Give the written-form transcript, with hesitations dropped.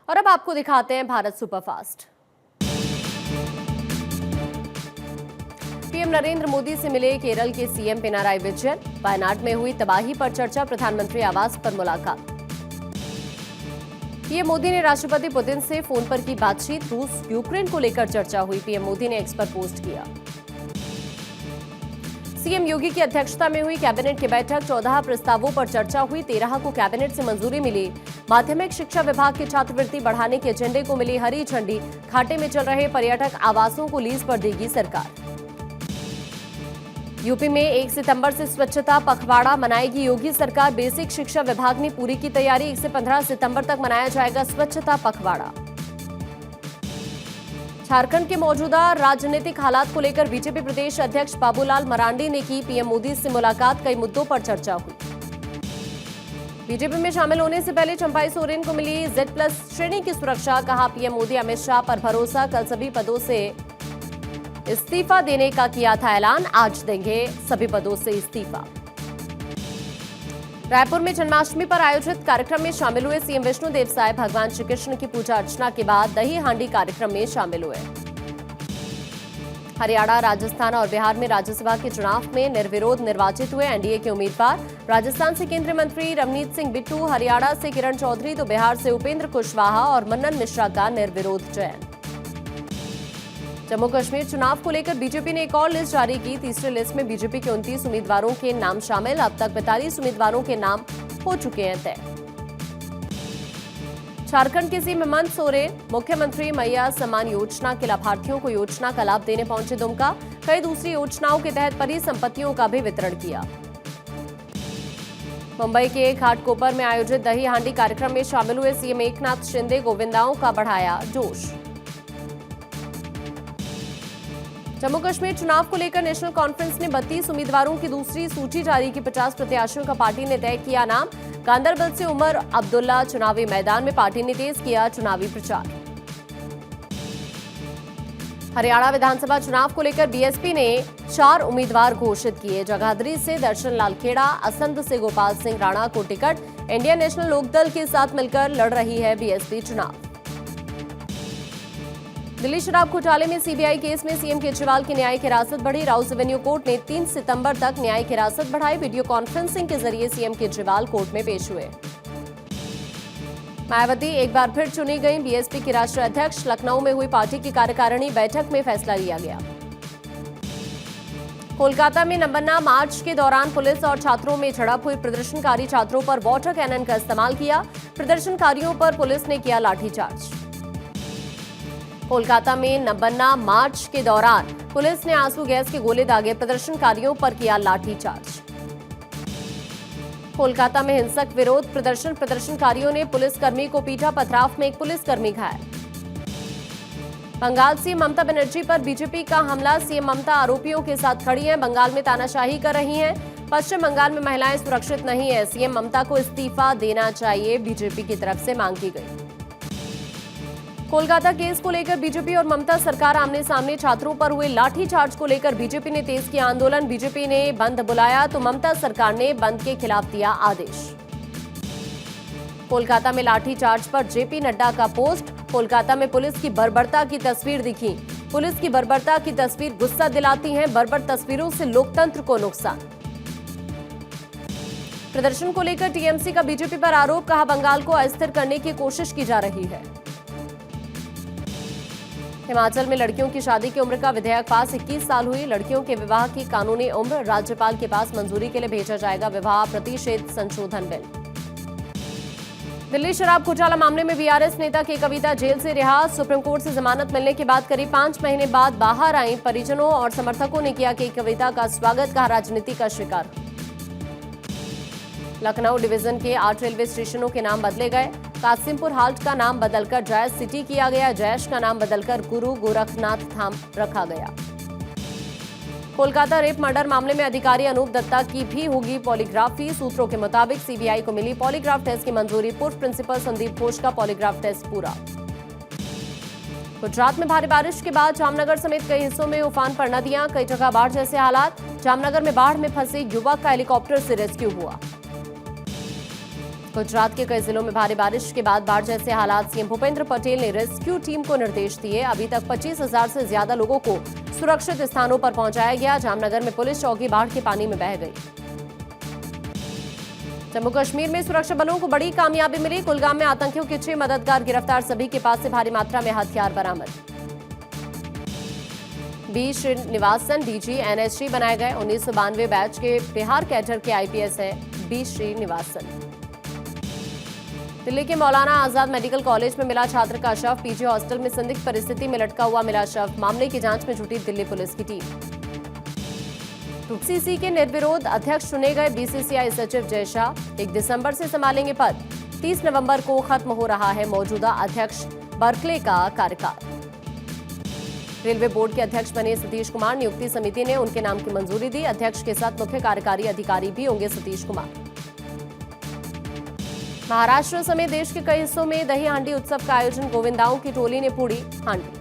और अब आपको दिखाते हैं भारत सुपरफास्ट। पीएम नरेंद्र मोदी से मिले केरल के सीएम पिनाराई विजयन। वायनाड में हुई तबाही पर चर्चा, प्रधानमंत्री आवास पर मुलाकात। पीएम मोदी ने राष्ट्रपति पुतिन से फोन पर की बातचीत। रूस यूक्रेन को लेकर चर्चा हुई, पीएम मोदी ने एक्स पर पोस्ट किया। सीएम योगी की अध्यक्षता में हुई कैबिनेट की बैठक, 14 प्रस्तावों पर चर्चा हुई, 13 को कैबिनेट से मंजूरी मिली। माध्यमिक शिक्षा विभाग की छात्रवृत्ति बढ़ाने के एजेंडे को मिली हरी झंडी। घाटे में चल रहे पर्यटक आवासों को लीज पर देगी सरकार। यूपी में 1 सितंबर से स्वच्छता पखवाड़ा मनाएगी योगी सरकार। बेसिक शिक्षा विभाग ने पूरी की तैयारी, 1 से 15 सितंबर तक मनाया जाएगा स्वच्छता पखवाड़ा। झारखंड के मौजूदा राजनीतिक हालात को लेकर बीजेपी प्रदेश अध्यक्ष बाबूलाल मरांडी ने की पीएम मोदी से मुलाकात, कई मुद्दों पर चर्चा हुई। बीजेपी में शामिल होने से पहले चंपाई सोरेन को मिली Z+ श्रेणी की सुरक्षा, कहा पीएम मोदी अमित शाह पर भरोसा, कल सभी पदों से इस्तीफा देने का किया था ऐलान, आज देंगे सभी पदों से इस्तीफा। रायपुर में जन्माष्टमी पर आयोजित कार्यक्रम में शामिल हुए सीएम विष्णुदेव साय। भगवान श्री कृष्ण की पूजा अर्चना के बाद दही हांडी कार्यक्रम में शामिल हुए। हरियाणा, राजस्थान और बिहार में राज्यसभा के चुनाव में निर्विरोध निर्वाचित हुए एनडीए के उम्मीदवार। राजस्थान से केंद्रीय मंत्री रवनीत सिंह बिट्टू, हरियाणा से किरण चौधरी तो बिहार से उपेंद्र कुशवाहा और मनन मिश्रा का निर्विरोध चयन। जम्मू कश्मीर चुनाव को लेकर बीजेपी ने एक और लिस्ट जारी की। तीसरी लिस्ट में बीजेपी के 29 उम्मीदवारों के नाम शामिल। अब तक 42 उम्मीदवारों के नाम हो चुके हैं तय। झारखंड के सीएम हेमंत सोरेन मुख्यमंत्री मैया सम्मान योजना के लाभार्थियों को योजना का लाभ देने पहुंचे दुमका। कई दूसरी योजनाओं के तहत परिसंपत्तियों का भी वितरण किया। मुंबई के घाटकोपर में आयोजित दही हांडी कार्यक्रम में शामिल हुए सीएम एकनाथ शिंदे। गोविंदाओं का बढ़ाया जोश। जम्मू कश्मीर चुनाव को लेकर नेशनल कॉन्फ्रेंस ने 32 उम्मीदवारों की दूसरी सूची जारी की। 50 प्रत्याशियों का पार्टी ने तय किया नाम। गांदरबल से उमर अब्दुल्ला चुनावी मैदान में, पार्टी ने तेज किया चुनावी प्रचार। हरियाणा विधानसभा चुनाव को लेकर बीएसपी ने 4 उम्मीदवार घोषित किए। जगाधरी से दर्शन लाल खेड़ा, असंध से गोपाल सिंह राणा को टिकट। इंडियन नेशनल लोकदल के साथ मिलकर लड़ रही है बीएसपी चुनाव। दिल्ली शराब घोटाले में सीबीआई केस में सीएम केजरीवाल की न्यायिक हिरासत बढ़ी। राउस एवेन्यू कोर्ट ने 3 सितंबर तक न्यायिक हिरासत बढ़ाई। वीडियो कॉन्फ्रेंसिंग के जरिए सीएम केजरीवाल कोर्ट में पेश हुए। मायावती एक बार फिर चुनी गई बीएसपी की राष्ट्रीय अध्यक्ष। लखनऊ में हुई पार्टी की कार्यकारिणी बैठक में फैसला लिया गया। कोलकाता में नंबरना मार्च के दौरान पुलिस और छात्रों में झड़प हुई। प्रदर्शनकारी छात्रों पर वाटर कैनन का इस्तेमाल किया। प्रदर्शनकारियों पर पुलिस ने किया लाठीचार्ज। कोलकाता में नंबरना मार्च के दौरान पुलिस ने आंसू गैस के गोले दागे। प्रदर्शनकारियों पर किया लाठीचार्ज। कोलकाता में हिंसक विरोध प्रदर्शन, प्रदर्शनकारियों ने पुलिसकर्मी को पीटा। पथराव में एक पुलिसकर्मी घायल। बंगाल सीएम ममता बनर्जी पर बीजेपी का हमला। सीएम ममता आरोपियों के साथ खड़ी हैं, बंगाल में तानाशाही कर रही हैं। पश्चिम बंगाल में महिलाएं सुरक्षित नहीं है, सीएम ममता को इस्तीफा देना चाहिए, बीजेपी की तरफ से मांग की गई। कोलकाता केस को लेकर बीजेपी और ममता सरकार आमने सामने। छात्रों पर हुए लाठीचार्ज को लेकर बीजेपी ने तेज किया आंदोलन। बीजेपी ने बंद बुलाया तो ममता सरकार ने बंद के खिलाफ दिया आदेश। कोलकाता में लाठीचार्ज पर जेपी नड्डा का पोस्ट। कोलकाता में पुलिस की बर्बरता की तस्वीर दिखी। पुलिस की बर्बरता की तस्वीर गुस्सा दिलाती है। बर्बर तस्वीरों से लोकतंत्र को नुकसान। प्रदर्शन को लेकर टीएमसी का बीजेपी पर आरोप, कहा बंगाल को अस्थिर करने की कोशिश की जा रही है। हिमाचल में लड़कियों की शादी की उम्र का विधेयक पास, 21 साल हुई लड़कियों के विवाह की कानूनी उम्र। राज्यपाल के पास मंजूरी के लिए भेजा जाएगा विवाह प्रतिषेध संशोधन बिल। दिल्ली शराब घोटाला मामले में बीआरएस नेता के कविता जेल से रिहा। सुप्रीम कोर्ट से जमानत मिलने के बाद करीब 5 महीने बाद बाहर आई। परिजनों और समर्थकों ने किया कि कविता का स्वागत, कहा राजनीति का शिकार। लखनऊ डिवीजन के 8 रेलवे स्टेशनों के नाम बदले गए। कासिमपुर हाल्ट का नाम बदलकर जयश सिटी किया गया। जयश का नाम बदलकर गुरु गोरखनाथ धाम रखा गया। कोलकाता रेप मर्डर मामले में अधिकारी अनूप दत्ता की भी होगी पॉलीग्राफी। सूत्रों के मुताबिक सीबीआई को मिली पॉलीग्राफ टेस्ट की मंजूरी। पूर्व प्रिंसिपल संदीप घोष का पॉलीग्राफ टेस्ट पूरा। गुजरात में भारी बारिश के बाद जामनगर समेत कई हिस्सों में उफान पर नदियां। कई जगह बाढ़ जैसे हालात। जामनगर में बाढ़ में फंसे युवक का हेलीकॉप्टर से रेस्क्यू हुआ। गुजरात के कई जिलों में भारी बारिश के बाद बाढ़ जैसे हालात। सीएम भूपेंद्र पटेल ने रेस्क्यू टीम को निर्देश दिए। अभी तक 25,000 से ज्यादा लोगों को सुरक्षित स्थानों पर पहुंचाया गया। जामनगर में पुलिस चौकी बाढ़ के पानी में बह गई। जम्मू कश्मीर में सुरक्षा बलों को बड़ी कामयाबी मिली। कुलगाम में आतंकियों के 6 मददगार गिरफ्तार। सभी के पास से भारी मात्रा में हथियार बरामद। बी श्रीनिवासन डीजी एनएसजी बनाए गए। 1992 बैच के बिहार कैडर के आईपीएस है बी श्रीनिवासन। दिल्ली के मौलाना आजाद मेडिकल कॉलेज में मिला छात्र का शव। पीजी हॉस्टल में संदिग्ध परिस्थिति में लटका हुआ मिला शव। मामले की जांच में जुटी दिल्ली पुलिस की टीम। सीसी के निर्विरोध अध्यक्ष चुने गए बीसीसीआई सचिव जय शाह 1 दिसंबर से संभालेंगे पद। 30 नवंबर को खत्म हो रहा है मौजूदा अध्यक्ष बर्कले का कार्यकाल। रेलवे बोर्ड के अध्यक्ष बने सतीश कुमार। नियुक्ति समिति ने उनके नाम की मंजूरी दी। अध्यक्ष के साथ मुख्य कार्यकारी अधिकारी भी होंगे सतीश कुमार। महाराष्ट्र समेत देश के कई हिस्सों में दही हांडी उत्सव का आयोजन। गोविंदाओं की टोली ने फोड़ी हांडी।